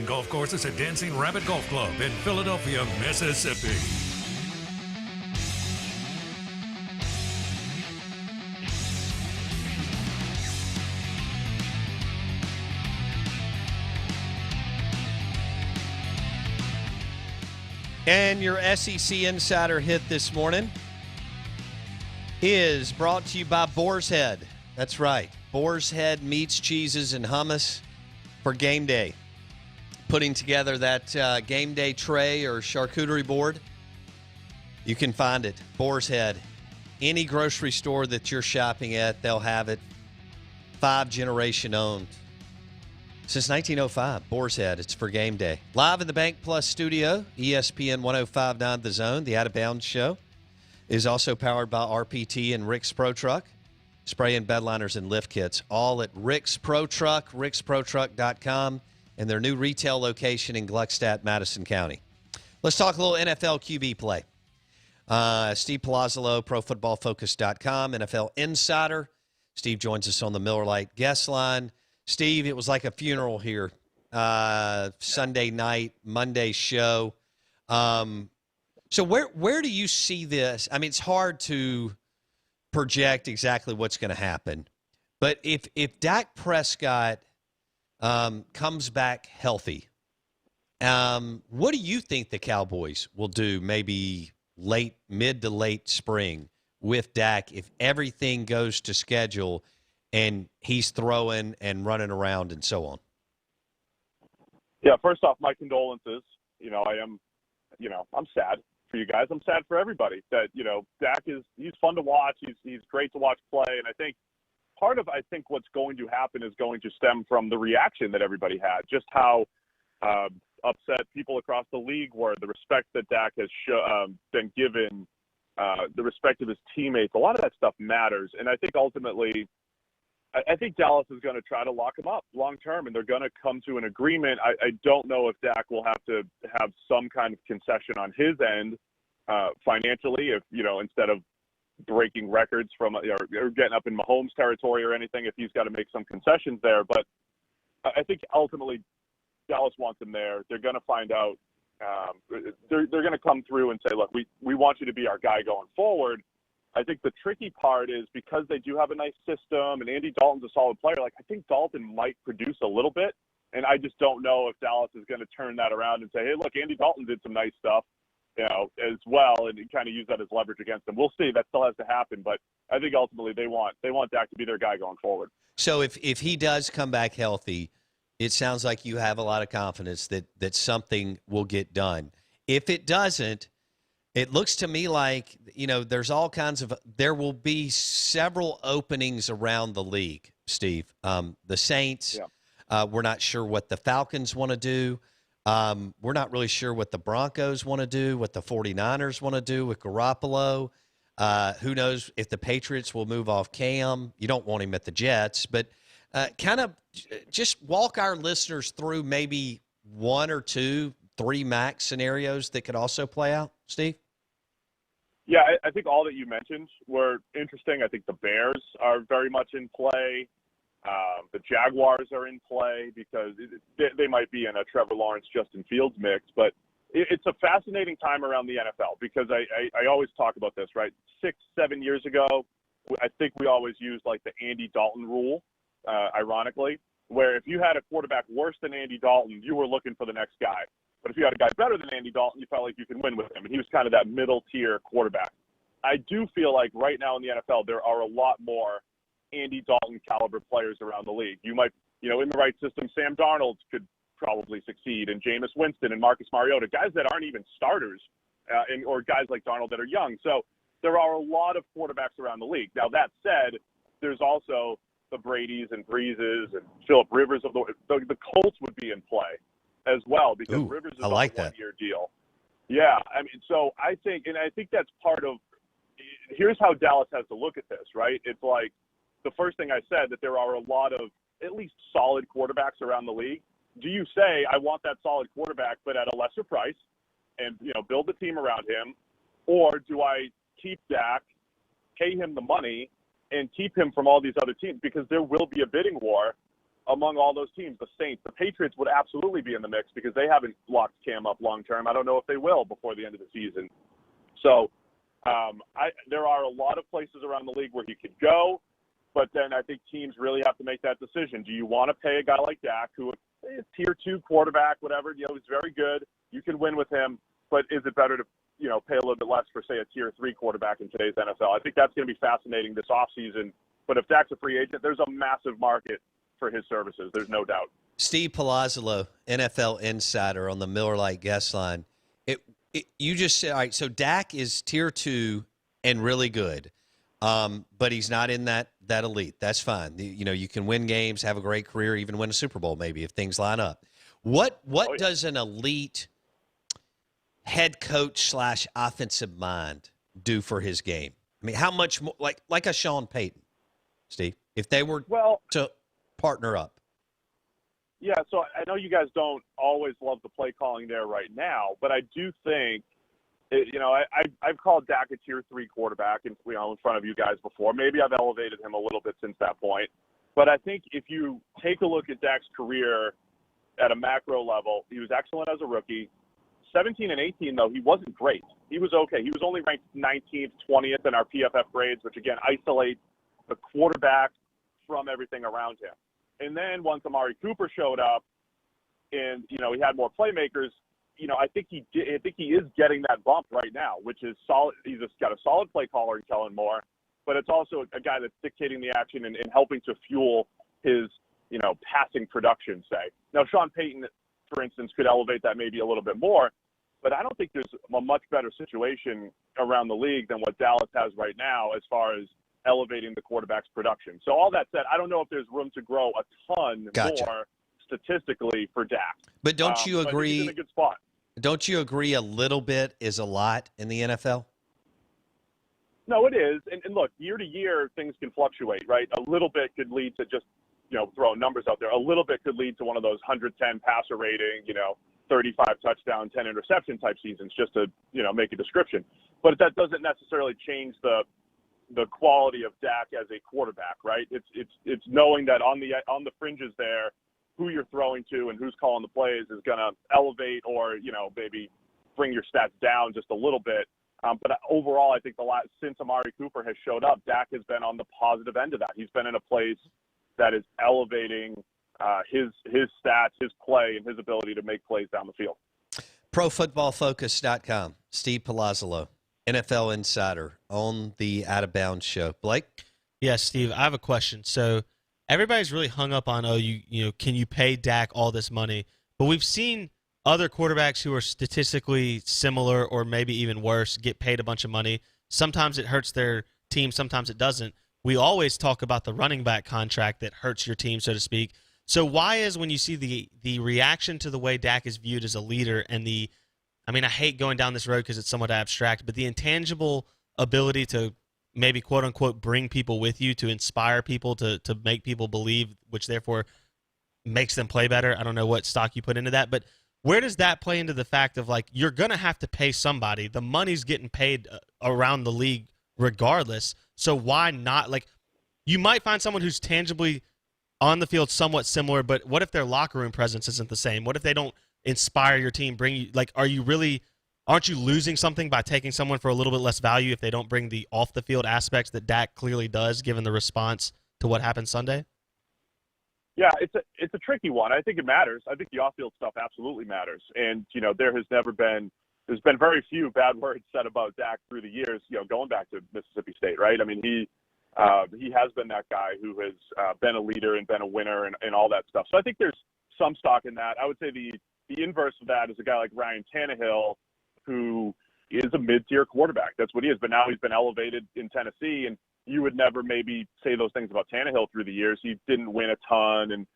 Golf courses at Dancing Rabbit Golf Club in Philadelphia, Mississippi. And your SEC Insider hit this morning is brought to you by Boar's Head. That's right. Boar's Head meats, cheeses, and hummus for game day. Putting together that game day tray or charcuterie board, you can find it. Boar's Head. Any grocery store that you're shopping at, they'll have it. 5-generation owned. Since 1905, Boar's Head. It's for game day. Live in the Bank Plus studio, ESPN 105.9 The Zone. The Out of Bounds show is also powered by RPT and Rick's Pro Truck. Spray and bedliners and lift kits, all at Rick's Pro Truck, ricksprotruck.com, and their new retail location in Gluckstadt, Madison County. Let's talk a little NFL QB play. Steve Palazzolo, ProFootballFocus.com, NFL Insider. Steve joins us on the Miller Lite guest line. Steve, it was like a funeral here. Sunday night, Monday show. So where do you see this? I mean, it's hard to project exactly what's going to happen. But if Dak Prescott comes back healthy, what do you think the Cowboys will do maybe mid to late spring with Dak if everything goes to schedule and he's throwing and running around and so on? Yeah, first off, my condolences. I'm sad for you guys. I'm sad for everybody that, Dak he's fun to watch. He's great to watch play. And I think part of what's going to happen is going to stem from the reaction that everybody had, just how upset people across the league were, the respect that Dak has been given, the respect of his teammates. A lot of that stuff matters. And I think ultimately, I think Dallas is going to try to lock him up long term, and they're going to come to an agreement. I don't know if Dak will have to have some kind of concession on his end financially, if instead of breaking records from or getting up in Mahomes territory or anything, if he's got to make some concessions there. But I think ultimately Dallas wants him there. They're going to find out. They're going to come through and say, look, we want you to be our guy going forward. I think the tricky part is because they do have a nice system and Andy Dalton's a solid player, I think Dalton might produce a little bit. And I just don't know if Dallas is going to turn that around and say, hey, look, Andy Dalton did some nice stuff, as well, and kind of use that as leverage against them. We'll see. That still has to happen. But I think ultimately they want Dak to be their guy going forward. So if he does come back healthy, it sounds like you have a lot of confidence that something will get done. If it doesn't, it looks to me like, there will be several openings around the league, Steve. The Saints, we're not sure what the Falcons want to do. We're not really sure what the Broncos want to do, what the 49ers want to do with Garoppolo. Who knows if the Patriots will move off Cam. You don't want him at the Jets. But kind of just walk our listeners through maybe 1 or 2, 3 max scenarios that could also play out, Steve? Yeah, I think all that you mentioned were interesting. I think the Bears are very much in play. The Jaguars are in play because they might be in a Trevor Lawrence, Justin Fields mix. But it's a fascinating time around the NFL because I always talk about this, right? 6-7 years ago, I think we always used the Andy Dalton rule, ironically, where if you had a quarterback worse than Andy Dalton, you were looking for the next guy. But if you had a guy better than Andy Dalton, you felt like you can win with him. And he was kind of that middle-tier quarterback. I do feel like right now in the NFL, there are a lot more Andy Dalton caliber players around the league. You might, in the right system, Sam Darnold could probably succeed, and Jameis Winston and Marcus Mariota, guys that aren't even starters, or guys like Darnold that are young. So there are a lot of quarterbacks around the league. Now, that said, there's also the Bradys and Breezes and Phillip Rivers of the Colts would be in play as well because Rivers is on a one-year deal. Yeah, so I think that's part of – here's how Dallas has to look at this, right? It's like the first thing I said, that there are a lot of at least solid quarterbacks around the league. Do you say, I want that solid quarterback but at a lesser price and, build the team around him, or do I keep Dak, pay him the money, and keep him from all these other teams? Because there will be a bidding war among all those teams, the Saints, the Patriots would absolutely be in the mix because they haven't locked Cam up long term. I don't know if they will before the end of the season. So there are a lot of places around the league where he could go, but then I think teams really have to make that decision. Do you want to pay a guy like Dak, who is tier 2 quarterback, whatever, he's very good. You can win with him, but is it better to, pay a little bit less for, say, a tier 3 quarterback in today's NFL? I think that's going to be fascinating this offseason. But if Dak's a free agent, there's a massive market for his services. There's no doubt. Steve Palazzolo, NFL insider on the Miller Lite guest line. You just said, all right, so Dak is tier 2 and really good, but he's not in that elite. That's fine. You can win games, have a great career, even win a Super Bowl maybe if things line up. What does an elite head coach / offensive mind do for his game? I mean, how much more, like a Sean Payton, Steve, if they were to partner up? Yeah, so I know you guys don't always love the play calling there right now, but I do think, I've called Dak a tier 3 quarterback in front of you guys before. Maybe I've elevated him a little bit since that point. But I think if you take a look at Dak's career at a macro level, he was excellent as a rookie. 17 and 18, though, he wasn't great. He was okay. He was only ranked 19th, 20th in our PFF grades, which, again, isolate the quarterback from everything around him. And then once Amari Cooper showed up and, he had more playmakers, I think he is getting that bump right now, which is solid. He's just got a solid play caller in Kellen Moore, but it's also a guy that's dictating the action and helping to fuel his, passing production, say. Now, Sean Payton, for instance, could elevate that maybe a little bit more, but I don't think there's a much better situation around the league than what Dallas has right now as far as elevating the quarterback's production. So all that said, I don't know if there's room to grow a ton more statistically for Dak. But don't you agree? He's in a good spot. Don't you agree a little bit is a lot in the NFL? No, it is. And look, year to year, things can fluctuate, right? A little bit could lead to just, throwing numbers out there. A little bit could lead to one of those 110 passer rating, 35 touchdown, 10 interception type seasons, just to, make a description. But that doesn't necessarily change the quality of Dak as a quarterback, right? It's knowing that on the fringes there, who you're throwing to and who's calling the plays is going to elevate or, maybe bring your stats down just a little bit. But overall, I think since Amari Cooper has showed up, Dak has been on the positive end of that. He's been in a place that is elevating his stats, his play, and his ability to make plays down the field. ProFootballFocus.com, Steve Palazzolo, NFL insider on the Out of Bounds show. Blake? Yes, Steve, I have a question. So everybody's really hung up on, can you pay Dak all this money? But we've seen other quarterbacks who are statistically similar or maybe even worse get paid a bunch of money. Sometimes it hurts their team, sometimes it doesn't. We always talk about the running back contract that hurts your team, so to speak. So why is when you see the reaction to the way Dak is viewed as a leader and I hate going down this road because it's somewhat abstract, but the intangible ability to maybe quote unquote bring people with you, to inspire people, to make people believe, which therefore makes them play better. I don't know what stock you put into that, but where does that play into the fact of you're going to have to pay somebody? The money's getting paid around the league regardless. So why not? You might find someone who's tangibly on the field somewhat similar, but what if their locker room presence isn't the same? What if they don't inspire your team, bring you, aren't you losing something by taking someone for a little bit less value if they don't bring the off the field aspects that Dak clearly does, given the response to what happened Sunday? Yeah, it's a tricky one. I think it matters. I think the off-field stuff absolutely matters. And, there's been very few bad words said about Dak through the years, going back to Mississippi State, right? I mean, he has been that guy who has been a leader and been a winner and all that stuff. So I think there's some stock in that. I would say the inverse of that is a guy like Ryan Tannehill, who is a mid-tier quarterback. That's what he is. But now he's been elevated in Tennessee, and you would never maybe say those things about Tannehill through the years. He didn't win a ton and,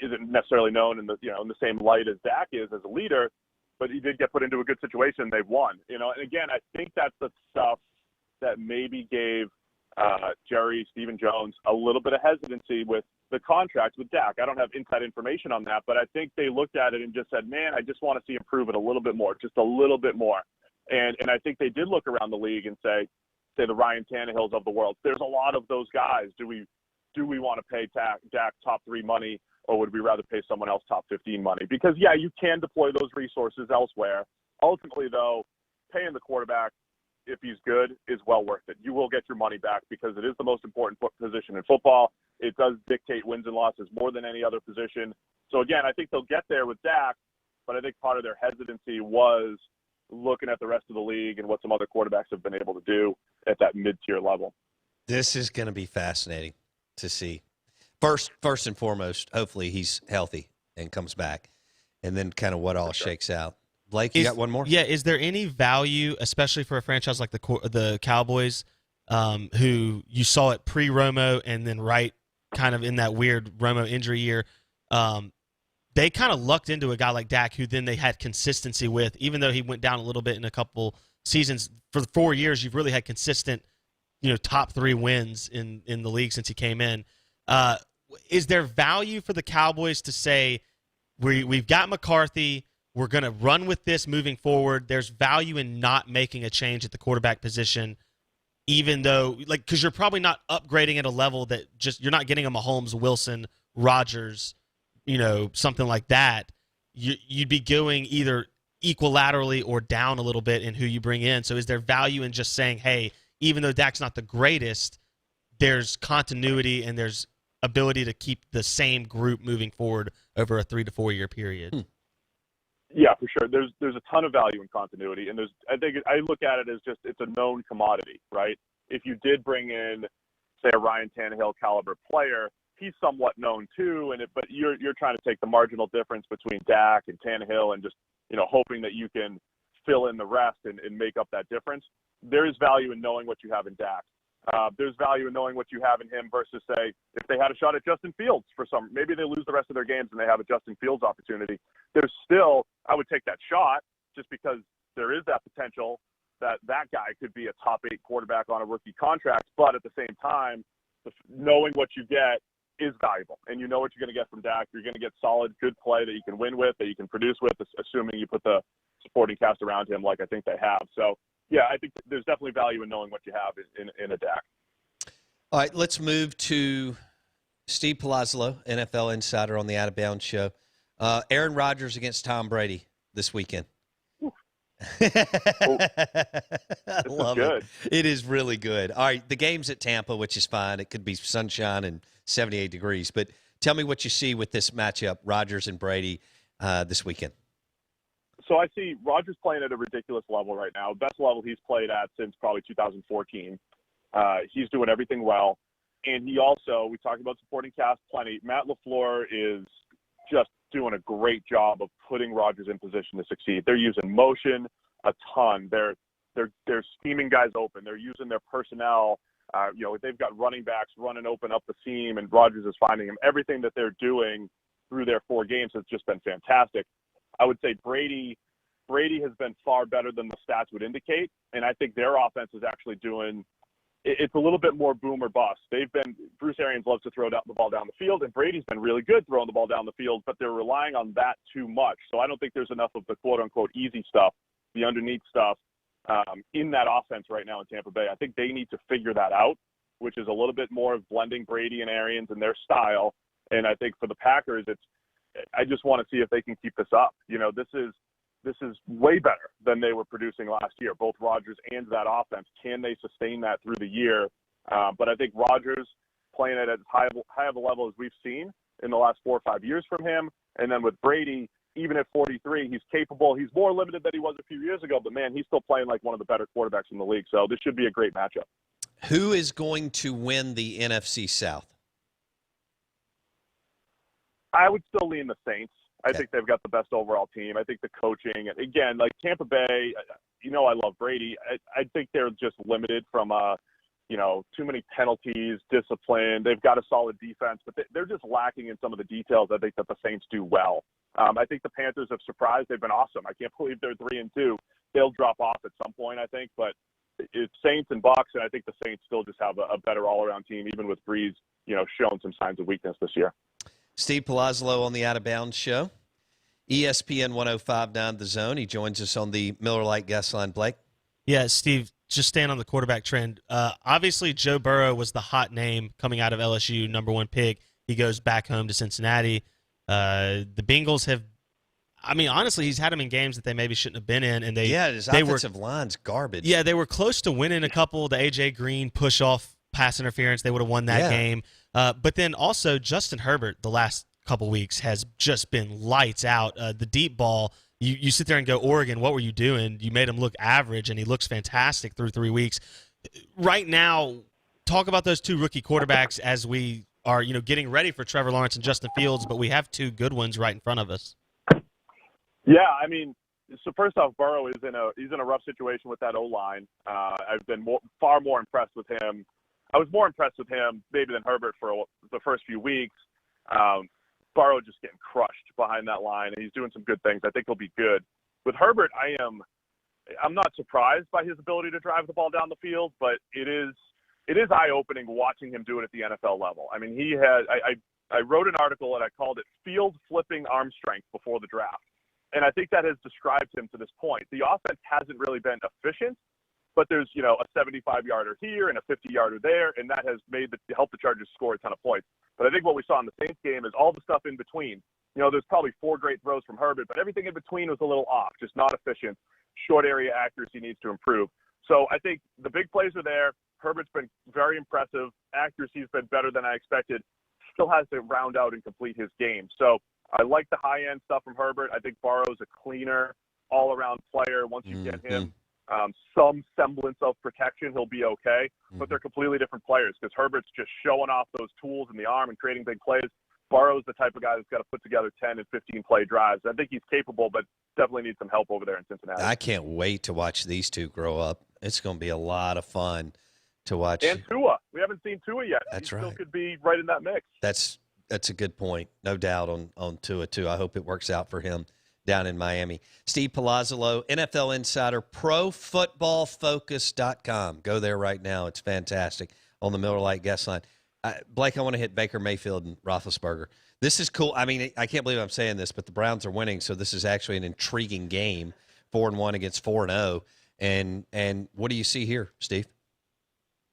isn't necessarily known in the same light as Dak is as a leader, but he did get put into a good situation. They've won, and again, I think that's the stuff that maybe gave Stephen Jones a little bit of hesitancy with the contract with Dak. I don't have inside information on that, but I think they looked at it and just said, man, I just want to see him prove it a little bit more, just a little bit more. And I think they did look around the league and say the Ryan Tannehills of the world. There's a lot of those guys. Do we do we want to pay Dak top 3 money, or would we rather pay someone else top 15 money? Because, yeah, you can deploy those resources elsewhere. Ultimately, though, paying the quarterback, if he's good, is well worth it. You will get your money back because it is the most important position in football. It does dictate wins and losses more than any other position. So, again, I think they'll get there with Dak, but I think part of their hesitancy was looking at the rest of the league and what some other quarterbacks have been able to do at that mid-tier level. This is going to be fascinating to see. First and foremost, hopefully he's healthy and comes back, and then kind of what all shakes out. Blake, you got one more? Yeah, is there any value, especially for a franchise like the Cowboys, who you saw it pre-Romo and then right kind of in that weird Romo injury year, they kind of lucked into a guy like Dak who then they had consistency with, even though he went down a little bit in a couple seasons. For 4 years, you've really had consistent, top 3 wins in the league since he came in. Is there value for the Cowboys to say, we've got McCarthy, we're going to run with this moving forward? There's value in not making a change at the quarterback position, even though, because you're probably not upgrading at a level that you're not getting a Mahomes, Wilson, Rodgers, something like that. You'd be going either equilaterally or down a little bit in who you bring in. So is there value in just saying, hey, even though Dak's not the greatest, there's continuity and there's ability to keep the same group moving forward over a 3 to 4 year period? Yeah, for sure. There's a ton of value in continuity, and I look at it as just it's a known commodity, right? If you did bring in, say, a Ryan Tannehill caliber player, he's somewhat known too, but you're trying to take the marginal difference between Dak and Tannehill and just hoping that you can fill in the rest and make up that difference. There is value in knowing what you have in Dak. There's value in knowing what you have in him versus, say, if they had a shot at Justin Fields maybe they lose the rest of their games and they have a Justin Fields opportunity. There's still, I would take that shot just because there is that potential that guy could be a top 8 quarterback on a rookie contract. But at the same time, knowing what you get is valuable. And you know what you're going to get from Dak. You're going to get solid, good play that you can win with, that you can produce with, assuming you put the supporting cast around him like I think they have. So, yeah, I think there's definitely value in knowing what you have in a Dak. All right, let's move to Steve Palazzolo, NFL insider on the Out of Bounds show. Aaron Rodgers against Tom Brady this weekend. I love it. It is really good. All right, the game's at Tampa, which is fine. It could be sunshine and 78 degrees. But tell me what you see with this matchup, Rodgers and Brady, this weekend. So I see Rodgers playing at a ridiculous level right now, best level he's played at since probably 2014. He's doing everything well. And he also, we talked about supporting cast plenty. Matt LaFleur is just doing a great job of putting Rodgers in position to succeed. They're using motion a ton. They're scheming guys open. They're using their personnel. They've got running backs running open up the seam, and Rodgers is finding him. Everything that they're doing through their 4 games has just been fantastic. I would say Brady has been far better than the stats would indicate, and I think their offense is actually doing – it's a little bit more boom or bust. Bruce Arians loves to throw the ball down the field, and Brady's been really good throwing the ball down the field, but they're relying on that too much. So I don't think there's enough of the quote-unquote easy stuff, the underneath stuff, in that offense right now in Tampa Bay. I think they need to figure that out, which is a little bit more of blending Brady and Arians and their style. And I think for the Packers, I just want to see if they can keep this up. This is way better than they were producing last year, both Rodgers and that offense. Can they sustain that through the year? But I think Rodgers playing it at as high of a level as we've seen in the last 4 or 5 years from him. And then with Brady, even at 43, he's capable. He's more limited than he was a few years ago, but, man, he's still playing like one of the better quarterbacks in the league. So this should be a great matchup. Who is going to win the NFC South? I would still lean the Saints. I think they've got the best overall team. I think the coaching, again, like Tampa Bay, I love Brady. I think they're just limited from, too many penalties, discipline. They've got a solid defense, but they're just lacking in some of the details I think that the Saints do well. I think the Panthers have surprised. They've been awesome. I can't believe they're 3-2. They'll drop off at some point, I think, but it's Saints and Bucs, and I think the Saints still just have a better all-around team, even with Breeze, showing some signs of weakness this year. Steve Palazzolo on the Out of Bounds show. ESPN 105.9 The Zone. He joins us on the Miller Lite guest line. Blake? Yeah, Steve, just staying on the quarterback trend. Obviously, Joe Burrow was the hot name coming out of LSU, number 1 pick. He goes back home to Cincinnati. The Bengals have, I mean, honestly, he's had them in games that they maybe shouldn't have been in, and his offensive line's garbage. Yeah, they were close to winning a couple. The A.J. Green push-off pass interference, they would have won that game. But then also Justin Herbert, the last couple weeks, has just been lights out. The deep ball, you sit there and go, Oregon, what were you doing? You made him look average, and he looks fantastic through 3 weeks. Right now, talk about those 2 rookie quarterbacks as we are, getting ready for Trevor Lawrence and Justin Fields, but we have 2 good ones right in front of us. Yeah, I mean, so first off, Burrow is he's in a rough situation with that O-line. I've been far more impressed with him. I was more impressed with him maybe than Herbert for the first few weeks. Burrow just getting crushed behind that line, and he's doing some good things. I think he'll be good. With Herbert, I'm not surprised by his ability to drive the ball down the field, but it is eye-opening watching him do it at the NFL level. I mean, I wrote an article and I called it "Field Flipping Arm Strength" before the draft. And I think that has described him to this point. The offense hasn't really been efficient, but there's, a 75-yarder here and a 50-yarder there, and that has helped the Chargers score a ton of points. But I think what we saw in the Saints game is all the stuff in between. There's probably 4 great throws from Herbert, but everything in between was a little off, just not efficient. Short area accuracy needs to improve. So I think the big plays are there. Herbert's been very impressive. Accuracy's been better than I expected. Still has to round out and complete his game. So I like the high-end stuff from Herbert. I think Burrow's a cleaner, all-around player. Once you get him some semblance of protection, he'll be okay. But they're completely different players because Herbert's just showing off those tools in the arm and creating big plays. Burrow's the type of guy that's got to put together 10 and 15-play drives. I think he's capable, but definitely needs some help over there in Cincinnati. I can't wait to watch these 2 grow up. It's going to be a lot of fun to watch. And Tua. We haven't seen Tua yet. That's he right. Still could be right in that mix. That's a good point. No doubt on Tua, too. I hope it works out for him down in Miami. Steve Palazzolo, NFL Insider, ProFootballFocus.com. Go there right now. It's fantastic on the Miller Lite guest line. Blake, I want to hit Baker Mayfield and Roethlisberger. This is cool. I mean, I can't believe I'm saying this, but the Browns are winning, so this is actually an intriguing game, 4-1 against 4-0. And what do you see here, Steve?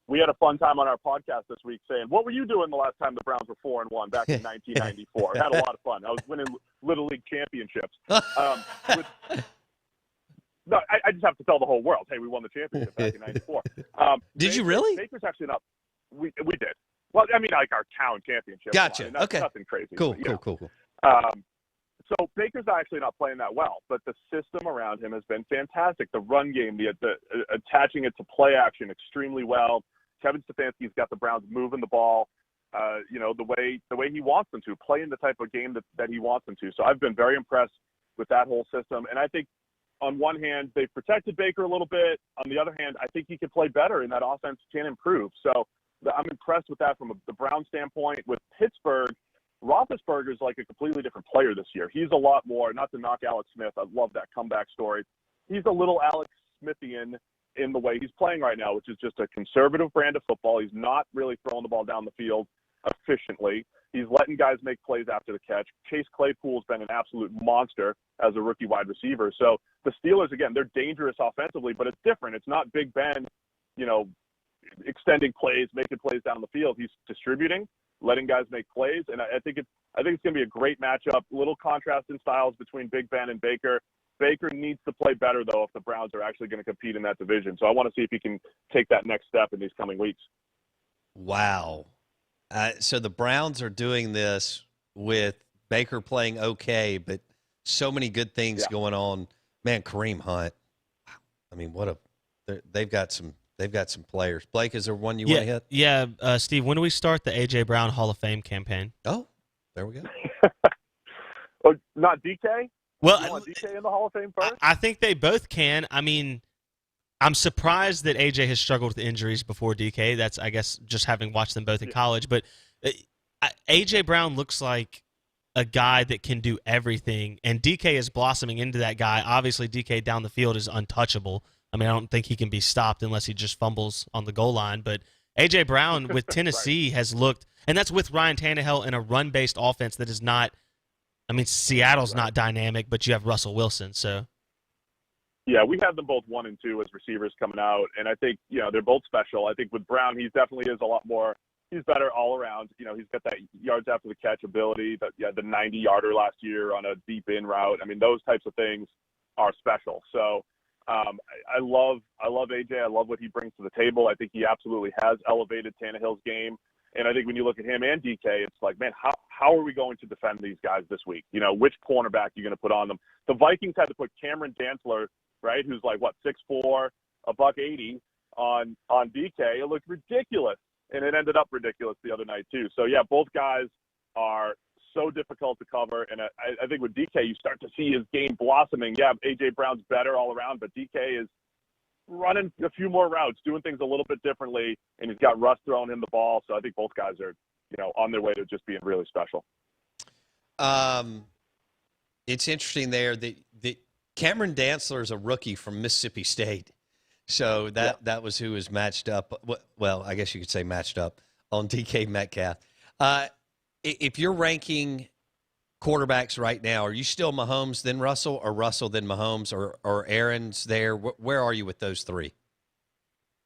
We had a fun time on our podcast this week saying, what were you doing the last time the Browns were 4-1 back in 1994? Had a lot of fun. I was winning Little League championships. No, I just have to tell the whole world, hey, we won the championship back in 94. Did you really? Baker's actually not. We did. Well, I mean, like our town championship. Gotcha. I mean, that's Okay. Nothing crazy. Cool. So Baker's actually not playing that well, but the system around him has been fantastic. The run game, the attaching it to play action extremely well. Kevin Stefanski's got the Browns moving the ball, the way he wants them to, playing the type of game that he wants them to. So I've been very impressed with that whole system. And I think on one hand, they've protected Baker a little bit. On the other hand, I think he can play better and that offense can improve. So I'm impressed with that from the Browns standpoint. With Pittsburgh, Roethlisberger is like a completely different player this year. He's a lot more, not to knock Alex Smith. I love that comeback story. He's a little Alex Smithian in the way he's playing right now, which is just a conservative brand of football. He's not really throwing the ball down the field efficiently. He's letting guys make plays after the catch. Chase Claypool's been an absolute monster as a rookie wide receiver. So the Steelers, again, they're dangerous offensively, but it's different. It's not Big Ben, extending plays, making plays down the field. He's distributing, letting guys make plays, and I think it's going to be a great matchup. Little contrast in styles between Big Ben and Baker. Baker needs to play better, though, if the Browns are actually going to compete in that division. So I want to see if he can take that next step in these coming weeks. Wow. So the Browns are doing this with Baker playing okay, but so many good things going on. Man, Kareem Hunt. I mean, they've got some players. Blake, is there one you want to hit? Yeah, Steve, when do we start the A.J. Brown Hall of Fame campaign? Oh, there we go. Oh, not DK? Well, you want DK in the Hall of Fame first? I think they both can. I mean, I'm surprised that AJ has struggled with injuries before DK. That's, I guess, just having watched them both in college. But AJ Brown looks like a guy that can do everything, and DK is blossoming into that guy. Obviously, DK down the field is untouchable. I mean, I don't think he can be stopped unless he just fumbles on the goal line. But AJ Brown with Tennessee has looked, and that's with Ryan Tannehill in a run-based offense that is not. I mean, Seattle's not dynamic, but you have Russell Wilson, so. Yeah, we have them both 1 and 2 as receivers coming out, and I think they're both special. I think with Brown, he definitely is a lot more. He's better all around. He's got that yards after the catch ability. The 90-yarder last year on a deep in route. I mean, those types of things are special. So I love AJ. I love what he brings to the table. I think he absolutely has elevated Tannehill's game. And I think when you look at him and DK, it's like, man, how are we going to defend these guys this week? Which cornerback are you going to put on them? The Vikings had to put Cameron Dantzler, right, who's like, 6'4", $180 on DK. It looked ridiculous, and it ended up ridiculous the other night too. So, yeah, both guys are so difficult to cover, and I think with DK, you start to see his game blossoming. Yeah, A.J. Brown's better all around, but DK is running a few more routes, doing things a little bit differently, and he's got Russ throwing him the ball. So I think both guys are, on their way to just being really special. It's interesting there that Cameron Dantzler is a rookie from Mississippi State. So that was who was matched up. Well, I guess you could say matched up on DK Metcalf. If you're ranking quarterbacks right now, are you still Mahomes then Russell, or Russell then Mahomes, or Aaron's there? Where are you with those three?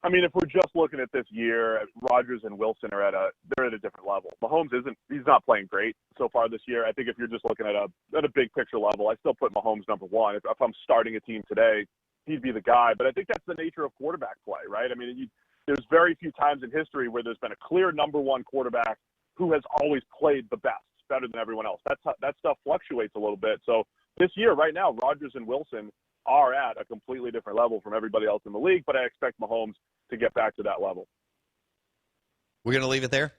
I mean, if we're just looking at this year, Rodgers and Wilson are they're at a different level. Mahomes he's not playing great so far this year. I think if you're just looking at a big picture level, I still put Mahomes number one. If I'm starting a team today, he'd be the guy. But I think that's the nature of quarterback play, right? I mean, there's very few times in history where there's been a clear number one quarterback who has always played the best, better than everyone else. That stuff fluctuates a little bit. So this year, right now, Rodgers and Wilson are at a completely different level from everybody else in the league, but I expect Mahomes to get back to that level. We're going to leave it there.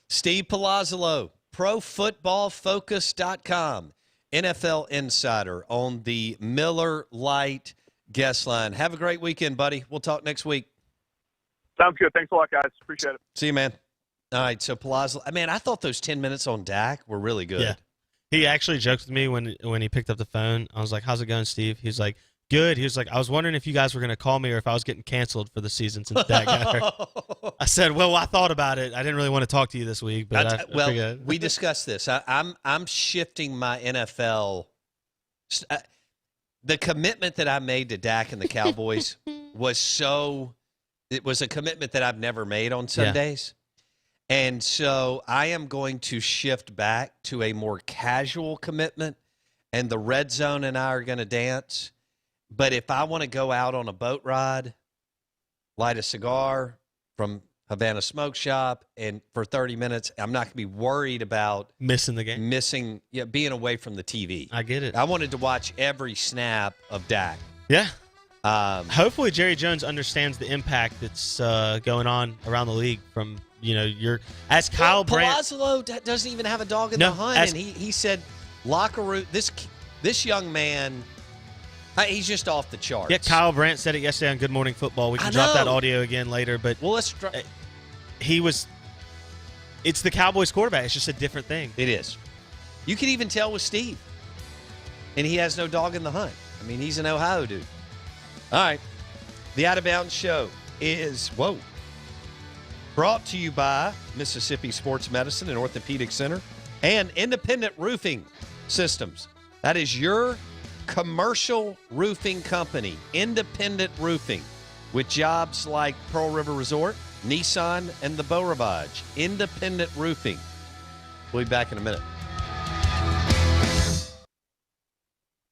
Steve Palazzolo, ProFootballFocus.com, NFL Insider on the Miller Lite guest line. Have a great weekend, buddy. We'll talk next week. Sounds good. Thanks a lot, guys. Appreciate it. See you, man. All right, so Palazzolo, man, I thought those 10 minutes on Dak were really good. Yeah. He actually joked with me when he picked up the phone. I was like, how's it going, Steve? He's like, good. He was like, I was wondering if you guys were going to call me or if I was getting canceled for the season since Dak got hurt. I said, well, I thought about it. I didn't really want to talk to you this week, but I figured. We discussed this. I'm shifting my NFL. The commitment that I made to Dak and the Cowboys it was a commitment that I've never made on Sundays. Yeah. And so I am going to shift back to a more casual commitment, and the Red Zone and I are going to dance. But if I want to go out on a boat ride, light a cigar from Havana Smoke Shop, and for 30 minutes, I'm not going to be worried about missing the game, being away from the TV. I get it. I wanted to watch every snap of Dak. Yeah. Hopefully Jerry Jones understands the impact that's going on around the league from – as Kyle Brandt. Palazzolo doesn't even have a dog in the hunt, and he said locker room. This young man, he's just off the charts. Yeah, Kyle Brandt said it yesterday on Good Morning Football. We can drop that audio again later, but it's the Cowboys quarterback. It's just a different thing. It is. You can even tell with Steve, and he has no dog in the hunt. I mean, he's an Ohio dude. All right, the Out of Bounds Show is brought to you by Mississippi Sports Medicine and Orthopedic Center and Independent Roofing Systems. That is your commercial roofing company, Independent Roofing, with jobs like Pearl River Resort, Nissan, and the Beau Rivage. Independent Roofing. We'll be back in a minute.